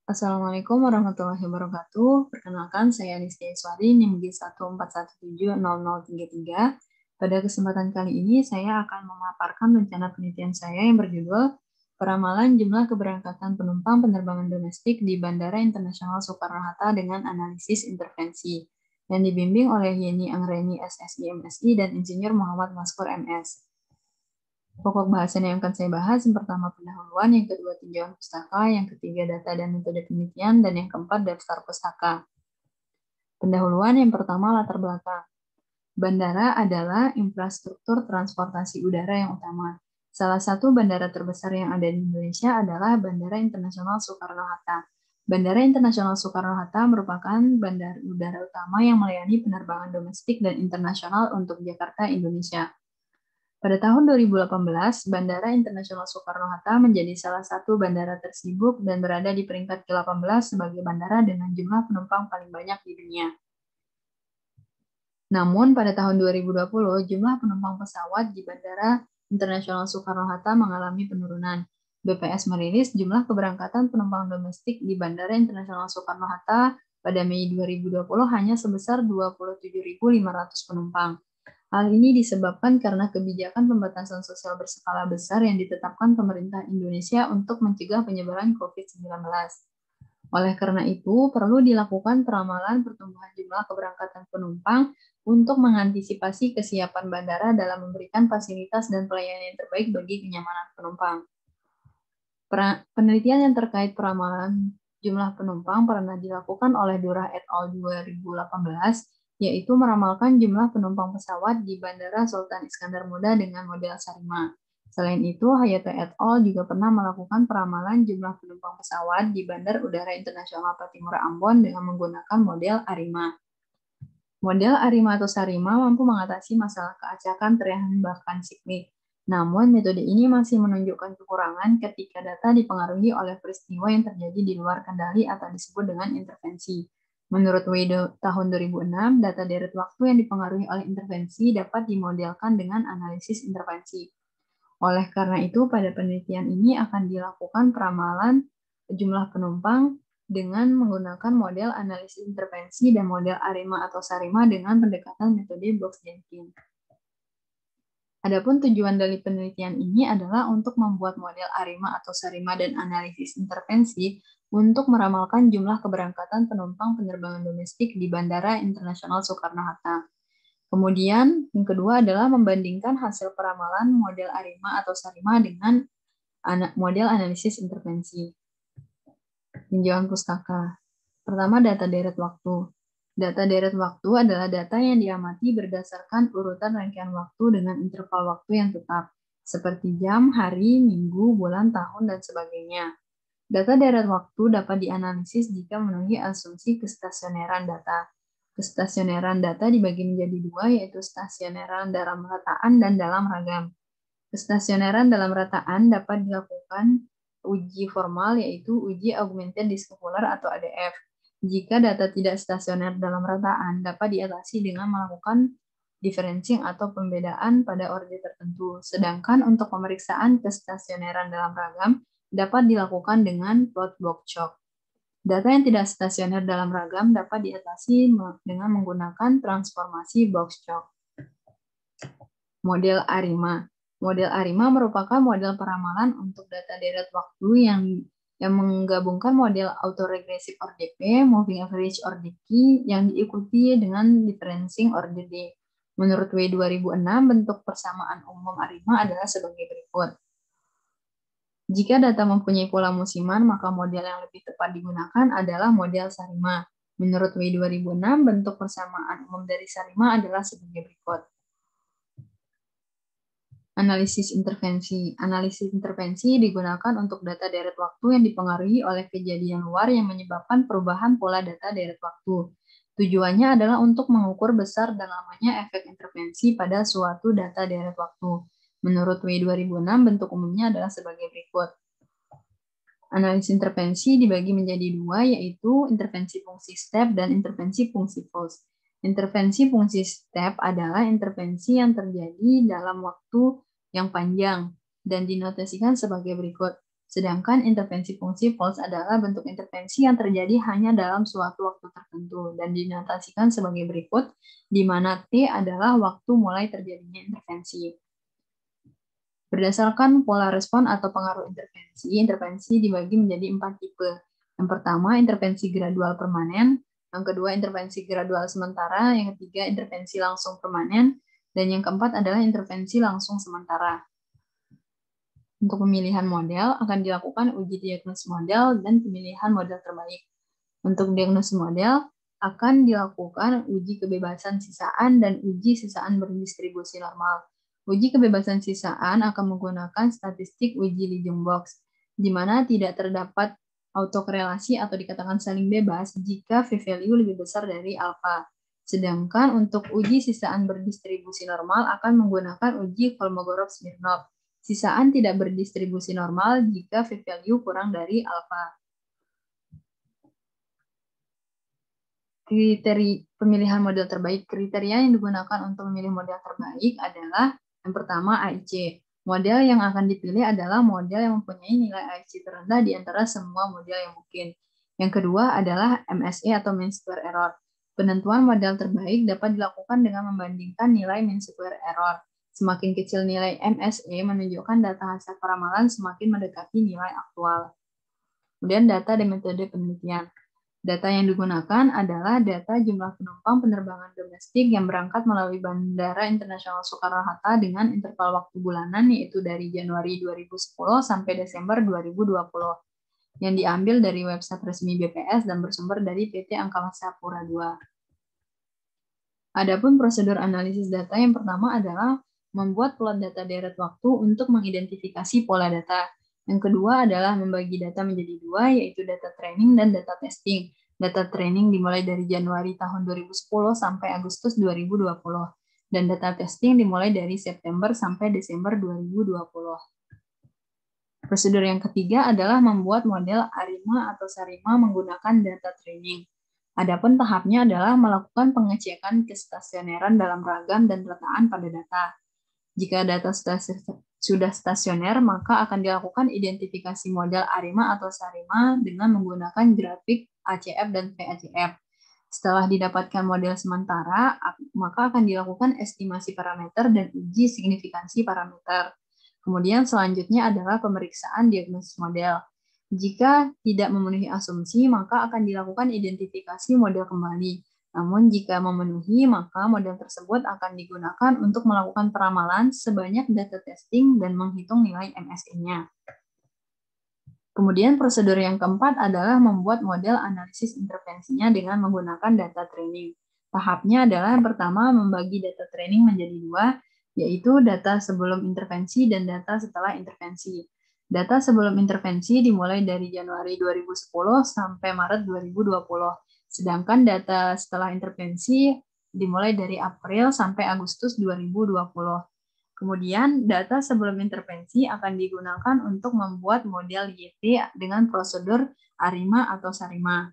Assalamualaikum warahmatullahi wabarakatuh. Perkenalkan, saya Aniska Iswari, NIM G141700033. Pada kesempatan kali ini, saya akan memaparkan rencana penelitian saya yang berjudul Peramalan Jumlah Keberangkatan Penumpang Penerbangan Domestik di Bandara Internasional Soekarno-Hatta dengan Analisis Intervensi, yang dibimbing oleh Yeni Anggreni SSI MSI dan Insinyur Muhammad Maskur MS. Pokok bahasan yang akan saya bahas yang pertama pendahuluan, yang kedua tinjauan pustaka, yang ketiga data dan metode penelitian, dan yang keempat daftar pustaka. Pendahuluan yang pertama latar belakang. Bandara adalah infrastruktur transportasi udara yang utama. Salah satu bandara terbesar yang ada di Indonesia adalah Bandara Internasional Soekarno-Hatta. Bandara Internasional Soekarno-Hatta merupakan bandara udara utama yang melayani penerbangan domestik dan internasional untuk Jakarta, Indonesia. Pada tahun 2018, Bandara Internasional Soekarno-Hatta menjadi salah satu bandara tersibuk dan berada di peringkat ke-18 sebagai bandara dengan jumlah penumpang paling banyak di dunia. Namun, pada tahun 2020, jumlah penumpang pesawat di Bandara Internasional Soekarno-Hatta mengalami penurunan. BPS merilis jumlah keberangkatan penumpang domestik di Bandara Internasional Soekarno-Hatta pada Mei 2020 hanya sebesar 27.500 penumpang. Hal ini disebabkan karena kebijakan pembatasan sosial berskala besar yang ditetapkan pemerintah Indonesia untuk mencegah penyebaran COVID-19. Oleh karena itu, perlu dilakukan peramalan pertumbuhan jumlah keberangkatan penumpang untuk mengantisipasi kesiapan bandara dalam memberikan fasilitas dan pelayanan yang terbaik bagi kenyamanan penumpang. Penelitian yang terkait peramalan jumlah penumpang pernah dilakukan oleh Durrah et al. 2018, yaitu meramalkan jumlah penumpang pesawat di Bandara Sultan Iskandar Muda dengan model Sarima. Selain itu, Hayato et al. Juga pernah melakukan peramalan jumlah penumpang pesawat di Bandar Udara Internasional Patimura Ambon dengan menggunakan model Arima. Model Arima atau Sarima mampu mengatasi masalah keacakan, teriakan, bahkan siklik. Namun, metode ini masih menunjukkan kekurangan ketika data dipengaruhi oleh peristiwa yang terjadi di luar kendali atau disebut dengan intervensi. Menurut Weido tahun 2006, data deret waktu yang dipengaruhi oleh intervensi dapat dimodelkan dengan analisis intervensi. Oleh karena itu, pada penelitian ini akan dilakukan peramalan jumlah penumpang dengan menggunakan model analisis intervensi dan model Arima atau Sarima dengan pendekatan metode Box-Jenkins. Adapun tujuan dari penelitian ini adalah untuk membuat model Arima atau Sarima dan analisis intervensi untuk meramalkan jumlah keberangkatan penumpang penerbangan domestik di Bandara Internasional Soekarno-Hatta. Kemudian, yang kedua adalah membandingkan hasil peramalan model Arima atau Sarima dengan model analisis intervensi. Tinjauan pustaka. Pertama, data deret waktu. Data deret waktu adalah data yang diamati berdasarkan urutan rangkaian waktu dengan interval waktu yang tetap, seperti jam, hari, minggu, bulan, tahun, dan sebagainya. Data deret waktu dapat dianalisis jika memenuhi asumsi kestasioneran data. Kestasioneran data dibagi menjadi dua, yaitu stasioneran dalam rataan dan dalam ragam. Kestasioneran dalam rataan dapat dilakukan uji formal, yaitu uji augmented disk-popular atau ADF. Jika data tidak stasioner dalam rataan, dapat diatasi dengan melakukan differencing atau pembedaan pada orde tertentu. Sedangkan untuk pemeriksaan kestasioneran dalam ragam dapat dilakukan dengan plot box shock. Data yang tidak stasioner dalam ragam dapat diatasi dengan menggunakan transformasi box shock. Model Arima. Model Arima merupakan model peramalan untuk data deret waktu yang menggabungkan model autoregressive ORDP, moving average ORDQ yang diikuti dengan differencing ORDD. Menurut W 2006, bentuk persamaan umum Arima adalah sebagai berikut. Jika data mempunyai pola musiman, maka model yang lebih tepat digunakan adalah model Sarima. Menurut W 2006, bentuk persamaan umum dari Sarima adalah sebagai berikut. Analisis intervensi. Analisis intervensi digunakan untuk data deret waktu yang dipengaruhi oleh kejadian luar yang menyebabkan perubahan pola data deret waktu. Tujuannya adalah untuk mengukur besar dan lamanya efek intervensi pada suatu data deret waktu. Menurut W 2006, bentuk umumnya adalah sebagai berikut. Analisis intervensi dibagi menjadi dua, yaitu intervensi fungsi step dan intervensi fungsi pulse. Intervensi fungsi step adalah intervensi yang terjadi dalam waktu yang panjang dan dinotasikan sebagai berikut. Sedangkan intervensi fungsi false adalah bentuk intervensi yang terjadi hanya dalam suatu waktu tertentu dan dinotasikan sebagai berikut, di mana T adalah waktu mulai terjadinya intervensi. Berdasarkan pola respon atau pengaruh intervensi dibagi menjadi 4 tipe. Yang pertama, intervensi gradual permanen. Yang kedua, intervensi gradual sementara. Yang ketiga, intervensi langsung permanen. Dan yang keempat adalah intervensi langsung sementara. Untuk pemilihan model, akan dilakukan uji diagnosis model dan pemilihan model terbaik. Untuk diagnosis model, akan dilakukan uji kebebasan sisaan dan uji sisaan berdistribusi normal. Uji kebebasan sisaan akan menggunakan statistik uji Legionbox, di mana tidak terdapat autokorelasi atau dikatakan saling bebas jika p-value lebih besar dari alfa. Sedangkan untuk uji sisaan berdistribusi normal akan menggunakan uji Kolmogorov-Smirnov. Sisaan tidak berdistribusi normal jika p-value kurang dari alfa. Pemilihan model terbaik. Kriteria yang digunakan untuk memilih model terbaik adalah yang pertama AIC. Model yang akan dipilih adalah model yang mempunyai nilai AIC terendah di antara semua model yang mungkin. Yang kedua adalah MSE atau mean square error. Penentuan model terbaik dapat dilakukan dengan membandingkan nilai mean square error. Semakin kecil nilai MSE menunjukkan data hasil peramalan semakin mendekati nilai aktual. Kemudian data dan metode penelitian. Data yang digunakan adalah data jumlah penumpang penerbangan domestik yang berangkat melalui Bandara Internasional Soekarno-Hatta dengan interval waktu bulanan yaitu dari Januari 2010 sampai Desember 2020 yang diambil dari website resmi BPS dan bersumber dari PT Angkasa Pura II. Adapun prosedur analisis data yang pertama adalah membuat plot data deret waktu untuk mengidentifikasi pola data. Yang kedua adalah membagi data menjadi dua, yaitu data training dan data testing. Data training dimulai dari Januari tahun 2010 sampai Agustus 2020. Dan data testing dimulai dari September sampai Desember 2020. Prosedur yang ketiga adalah membuat model ARIMA atau SARIMA menggunakan data training. Adapun tahapnya adalah melakukan pengecekan kestasioneran dalam ragam dan letakkan pada data. Jika data sudah stasioner, maka akan dilakukan identifikasi model ARIMA atau SARIMA dengan menggunakan grafik ACF dan VACF. Setelah didapatkan model sementara, maka akan dilakukan estimasi parameter dan uji signifikansi parameter. Kemudian selanjutnya adalah pemeriksaan diagnosis model. Jika tidak memenuhi asumsi, maka akan dilakukan identifikasi model kembali. Namun jika memenuhi, maka model tersebut akan digunakan untuk melakukan peramalan sebanyak data testing dan menghitung nilai MSE-nya. Kemudian prosedur yang keempat adalah membuat model analisis intervensinya dengan menggunakan data training. Tahapnya adalah yang pertama membagi data training menjadi dua, yaitu data sebelum intervensi dan data setelah intervensi. Data sebelum intervensi dimulai dari Januari 2010 sampai Maret 2020. Sedangkan data setelah intervensi dimulai dari April sampai Agustus 2020. Kemudian, data sebelum intervensi akan digunakan untuk membuat model YT dengan prosedur ARIMA atau SARIMA.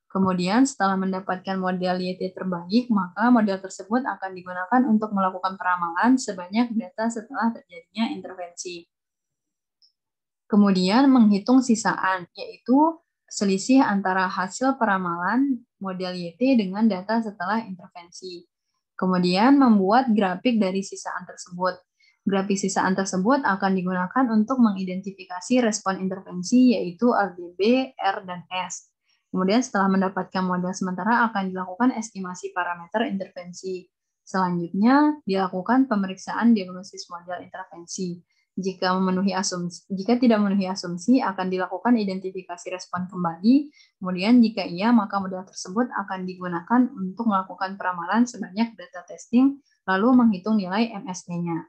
Kemudian, setelah mendapatkan model YT terbaik, maka model tersebut akan digunakan untuk melakukan peramalan sebanyak data setelah terjadinya intervensi. Kemudian, menghitung sisaan, yaitu selisih antara hasil peramalan model YT dengan data setelah intervensi. Kemudian membuat grafik dari sisaan tersebut. Grafik sisaan tersebut akan digunakan untuk mengidentifikasi respon intervensi yaitu RDB, R, dan S. Kemudian setelah mendapatkan model sementara akan dilakukan estimasi parameter intervensi. Selanjutnya dilakukan pemeriksaan diagnosis model intervensi. Jika tidak memenuhi asumsi, akan dilakukan identifikasi respon kembali. Kemudian jika iya, maka model tersebut akan digunakan untuk melakukan peramalan sebanyak data testing, lalu menghitung nilai MSE-nya.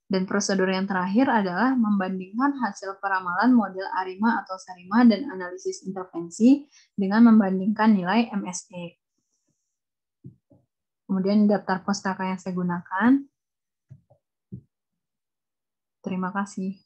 Dan prosedur yang terakhir adalah membandingkan hasil peramalan model ARIMA atau SARIMA dan analisis intervensi dengan membandingkan nilai MSE. Kemudian daftar pustaka yang saya gunakan. Terima kasih.